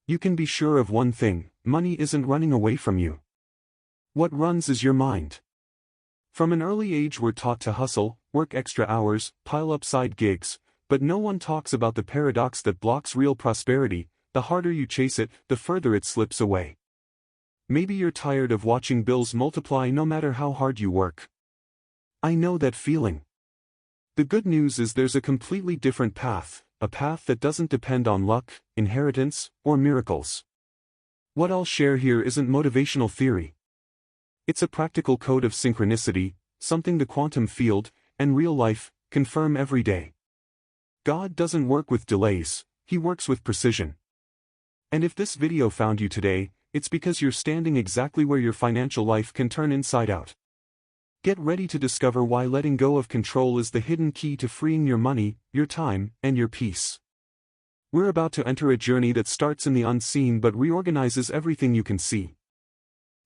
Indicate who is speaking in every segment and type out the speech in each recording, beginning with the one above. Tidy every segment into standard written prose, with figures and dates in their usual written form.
Speaker 1: You can be sure of one thing: money isn't running away from you. What runs is your mind. From an early age we're taught to hustle, work extra hours, pile up side gigs, but no one talks about the paradox that blocks real prosperity. The harder you chase it, the further it slips away. Maybe you're tired of watching bills multiply no matter how hard you work. I know that feeling. The good news is there's a completely different path, a path that doesn't depend on luck, inheritance, or miracles. What I'll share here isn't motivational theory. It's a practical code of synchronicity, something the quantum field, and real life, confirm every day. God doesn't work with delays, He works with precision. And if this video found you today, it's because you're standing exactly where your financial life can turn inside out. Get ready to discover why letting go of control is the hidden key to freeing your money, your time, and your peace. We're about to enter a journey that starts in the unseen but reorganizes everything you can see.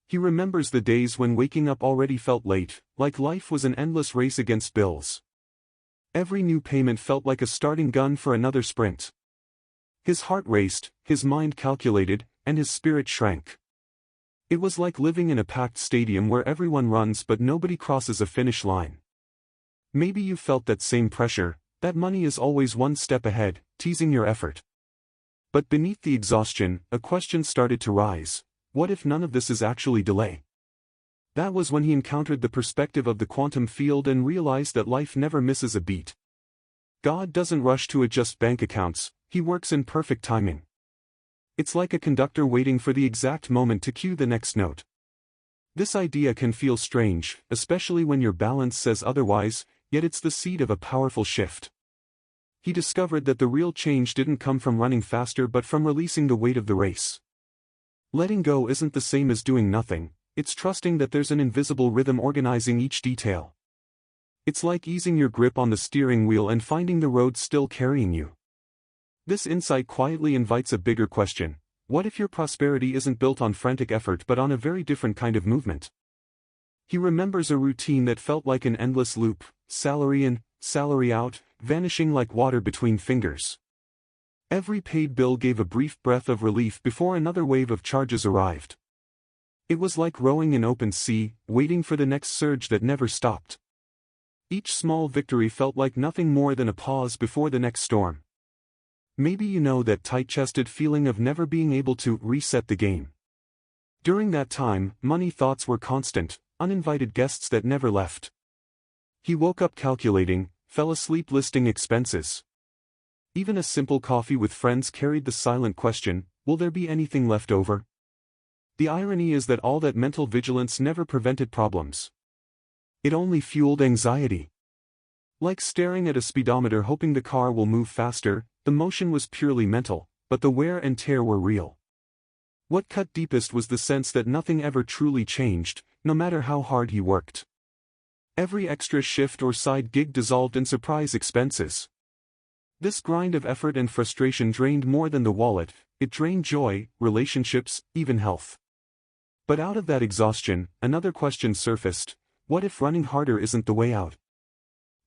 Speaker 1: He remembers the days when waking up already felt late, like life was an endless race against bills. Every new payment felt like a starting gun for another sprint. His heart raced, his mind calculated, and his spirit shrank. It was like living in a packed stadium where everyone runs but nobody crosses a finish line. Maybe you felt that same pressure, that money is always one step ahead, teasing your effort. But beneath the exhaustion, a question started to rise: what if none of this is actually delay? That was when he encountered the perspective of the quantum field and realized that life never misses a beat. God doesn't rush to adjust bank accounts, He works in perfect timing. It's like a conductor waiting for the exact moment to cue the next note. This idea can feel strange, especially when your balance says otherwise, yet it's the seed of a powerful shift. He discovered that the real change didn't come from running faster but from releasing the weight of the race. Letting go isn't the same as doing nothing, it's trusting that there's an invisible rhythm organizing each detail. It's like easing your grip on the steering wheel and finding the road still carrying you. This insight quietly invites a bigger question: what if your prosperity isn't built on frantic effort but on a very different kind of movement? He remembers a routine that felt like an endless loop, salary in, salary out, vanishing like water between fingers. Every paid bill gave a brief breath of relief before another wave of charges arrived. It was like rowing in open sea, waiting for the next surge that never stopped. Each small victory felt like nothing more than a pause before the next storm. Maybe you know that tight-chested feeling of never being able to reset the game. During that time, money thoughts were constant, uninvited guests that never left. He woke up calculating, fell asleep listing expenses. Even a simple coffee with friends carried the silent question: will there be anything left over? The irony is that all that mental vigilance never prevented problems. It only fueled anxiety. Like staring at a speedometer hoping the car will move faster, the motion was purely mental, but the wear and tear were real. What cut deepest was the sense that nothing ever truly changed, no matter how hard he worked. Every extra shift or side gig dissolved in surprise expenses. This grind of effort and frustration drained more than the wallet, it drained joy, relationships, even health. But out of that exhaustion, another question surfaced: what if running harder isn't the way out?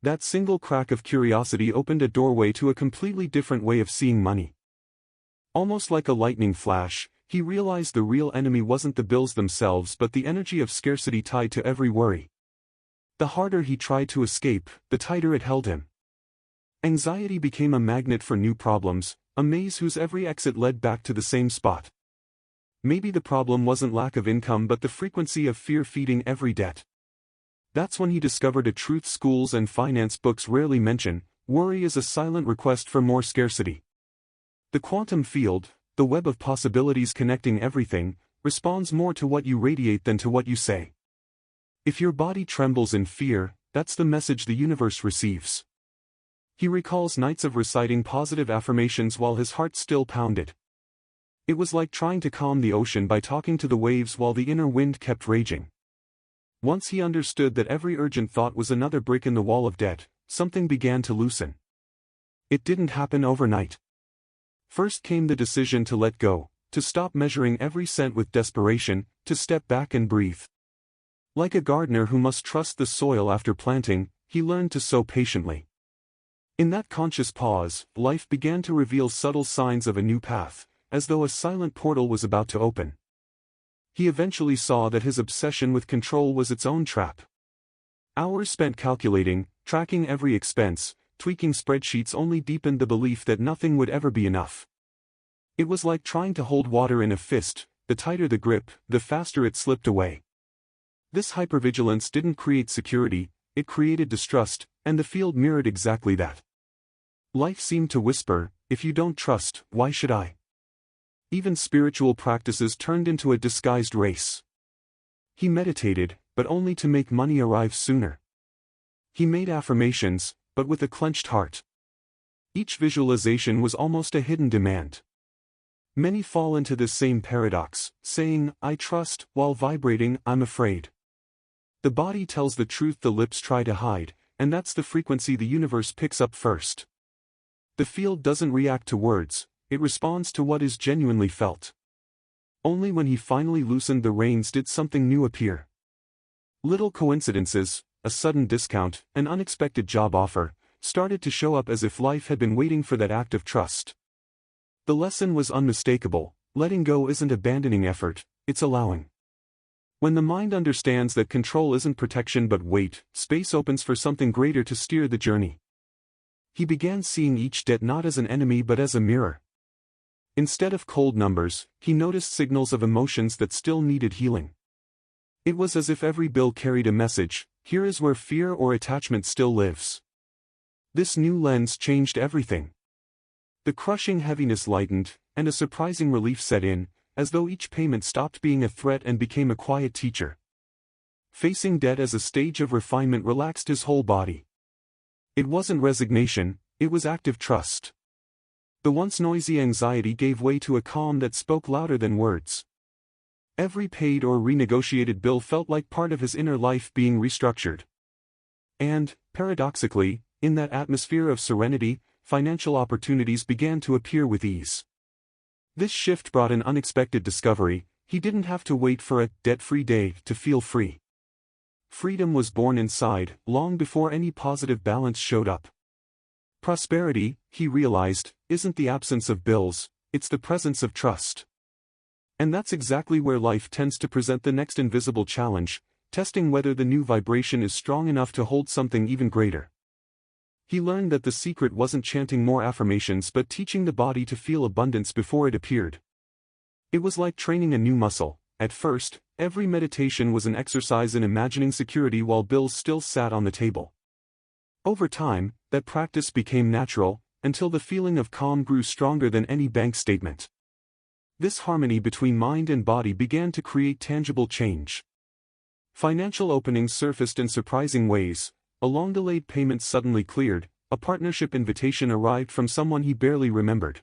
Speaker 1: That single crack of curiosity opened a doorway to a completely different way of seeing money. Almost like a lightning flash, he realized the real enemy wasn't the bills themselves but the energy of scarcity tied to every worry. The harder he tried to escape, the tighter it held him. Anxiety became a magnet for new problems, a maze whose every exit led back to the same spot. Maybe the problem wasn't lack of income but the frequency of fear feeding every debt. That's when he discovered a truth schools and finance books rarely mention: worry is a silent request for more scarcity. The quantum field, the web of possibilities connecting everything, responds more to what you radiate than to what you say. If your body trembles in fear, that's the message the universe receives. He recalls nights of reciting positive affirmations while his heart still pounded. It was like trying to calm the ocean by talking to the waves while the inner wind kept raging. Once he understood that every urgent thought was another brick in the wall of debt, something began to loosen. It didn't happen overnight. First came the decision to let go, to stop measuring every cent with desperation, to step back and breathe. Like a gardener who must trust the soil after planting, he learned to sow patiently. In that conscious pause, life began to reveal subtle signs of a new path, as though a silent portal was about to open. He eventually saw that his obsession with control was its own trap. Hours spent calculating, tracking every expense, tweaking spreadsheets only deepened the belief that nothing would ever be enough. It was like trying to hold water in a fist. The tighter the grip, the faster it slipped away. This hypervigilance didn't create security, it created distrust, and the field mirrored exactly that. Life seemed to whisper, if you don't trust, why should I? Even spiritual practices turned into a disguised race. He meditated, but only to make money arrive sooner. He made affirmations, but with a clenched heart. Each visualization was almost a hidden demand. Many fall into this same paradox, saying, I trust, while vibrating, I'm afraid. The body tells the truth the lips try to hide, and that's the frequency the universe picks up first. The field doesn't react to words, it responds to what is genuinely felt. Only when he finally loosened the reins did something new appear. Little coincidences, a sudden discount, an unexpected job offer, started to show up as if life had been waiting for that act of trust. The lesson was unmistakable: letting go isn't abandoning effort, it's allowing. When the mind understands that control isn't protection but weight, space opens for something greater to steer the journey. He began seeing each debt not as an enemy but as a mirror. Instead of cold numbers, he noticed signals of emotions that still needed healing. It was as if every bill carried a message: here is where fear or attachment still lives. This new lens changed everything. The crushing heaviness lightened, and a surprising relief set in, as though each payment stopped being a threat and became a quiet teacher. Facing debt as a stage of refinement relaxed his whole body. It wasn't resignation, it was active trust. The once noisy anxiety gave way to a calm that spoke louder than words. Every paid or renegotiated bill felt like part of his inner life being restructured. And, paradoxically, in that atmosphere of serenity, financial opportunities began to appear with ease. This shift brought an unexpected discovery: he didn't have to wait for a debt-free day to feel free. Freedom was born inside, long before any positive balance showed up. Prosperity, he realized, isn't the absence of bills, it's the presence of trust. And that's exactly where life tends to present the next invisible challenge, testing whether the new vibration is strong enough to hold something even greater. He learned that the secret wasn't chanting more affirmations but teaching the body to feel abundance before it appeared. It was like training a new muscle. At first, every meditation was an exercise in imagining security while bills still sat on the table. Over time, that practice became natural, until the feeling of calm grew stronger than any bank statement. This harmony between mind and body began to create tangible change. Financial openings surfaced in surprising ways. A long-delayed payment suddenly cleared, a partnership invitation arrived from someone he barely remembered.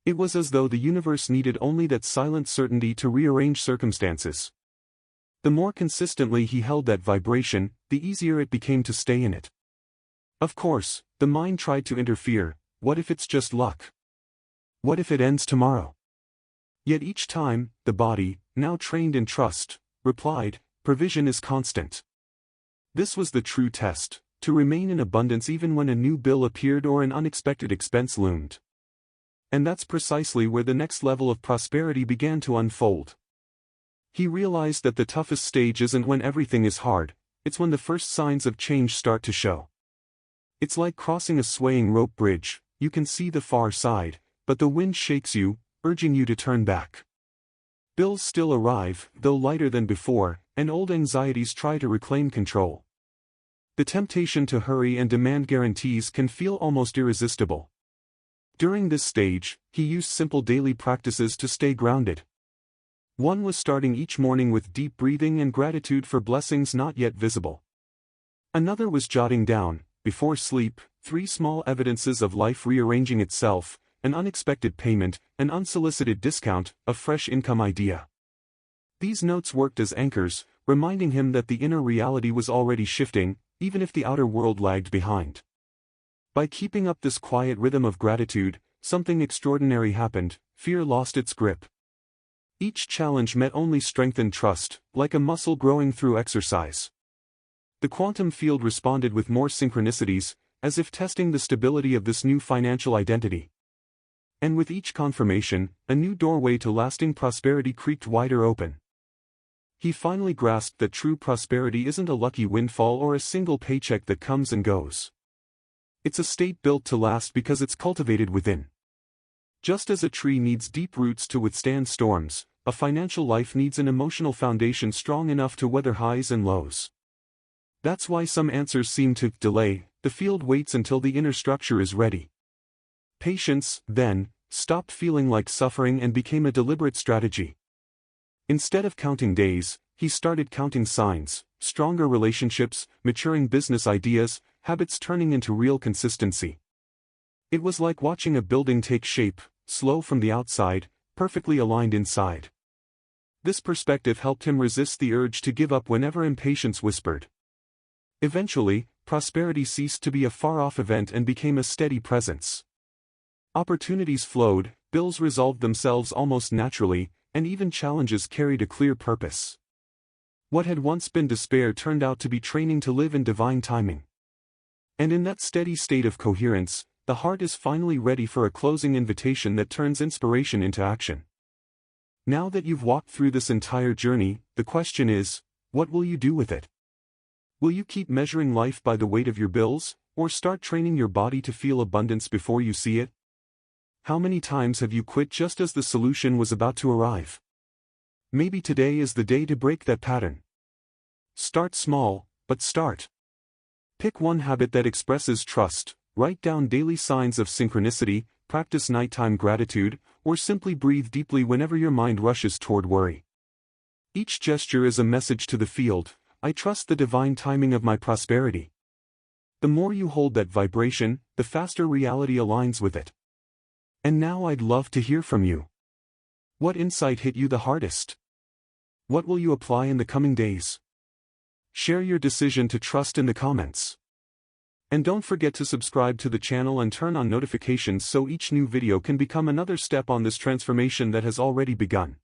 Speaker 1: It was as though the universe needed only that silent certainty to rearrange circumstances. The more consistently he held that vibration, the easier it became to stay in it. Of course, the mind tried to interfere: what if it's just luck? What if it ends tomorrow? Yet each time, the body, now trained in trust, replied, provision is constant. This was the true test, to remain in abundance even when a new bill appeared or an unexpected expense loomed. And that's precisely where the next level of prosperity began to unfold. He realized that the toughest stage isn't when everything is hard, it's when the first signs of change start to show. It's like crossing a swaying rope bridge: you can see the far side, but the wind shakes you, urging you to turn back. Bills still arrive, though lighter than before, and old anxieties try to reclaim control. The temptation to hurry and demand guarantees can feel almost irresistible. During this stage, he used simple daily practices to stay grounded. One was starting each morning with deep breathing and gratitude for blessings not yet visible. Another was jotting down, before sleep, 3 small evidences of life rearranging itself: an unexpected payment, an unsolicited discount, a fresh income idea. These notes worked as anchors, reminding him that the inner reality was already shifting, even if the outer world lagged behind. By keeping up this quiet rhythm of gratitude, something extraordinary happened: fear lost its grip. Each challenge met only strengthened trust, like a muscle growing through exercise. The quantum field responded with more synchronicities, as if testing the stability of this new financial identity. And with each confirmation, a new doorway to lasting prosperity creaked wider open. He finally grasped that true prosperity isn't a lucky windfall or a single paycheck that comes and goes. It's a state built to last because it's cultivated within. Just as a tree needs deep roots to withstand storms, a financial life needs an emotional foundation strong enough to weather highs and lows. That's why some answers seem to delay. The field waits until the inner structure is ready. Patience, then, stopped feeling like suffering and became a deliberate strategy. Instead of counting days, he started counting signs: stronger relationships, maturing business ideas, habits turning into real consistency. It was like watching a building take shape, slow from the outside, perfectly aligned inside. This perspective helped him resist the urge to give up whenever impatience whispered. Eventually, prosperity ceased to be a far-off event and became a steady presence. Opportunities flowed, bills resolved themselves almost naturally, and even challenges carried a clear purpose. What had once been despair turned out to be training to live in divine timing. And in that steady state of coherence, the heart is finally ready for a closing invitation that turns inspiration into action. Now that you've walked through this entire journey, the question is, what will you do with it? Will you keep measuring life by the weight of your bills, or start training your body to feel abundance before you see it? How many times have you quit just as the solution was about to arrive? Maybe today is the day to break that pattern. Start small, but start. Pick one habit that expresses trust, write down daily signs of synchronicity, practice nighttime gratitude, or simply breathe deeply whenever your mind rushes toward worry. Each gesture is a message to the field: I trust the divine timing of my prosperity. The more you hold that vibration, the faster reality aligns with it. And now I'd love to hear from you. What insight hit you the hardest? What will you apply in the coming days? Share your decision to trust in the comments. And don't forget to subscribe to the channel and turn on notifications so each new video can become another step on this transformation that has already begun.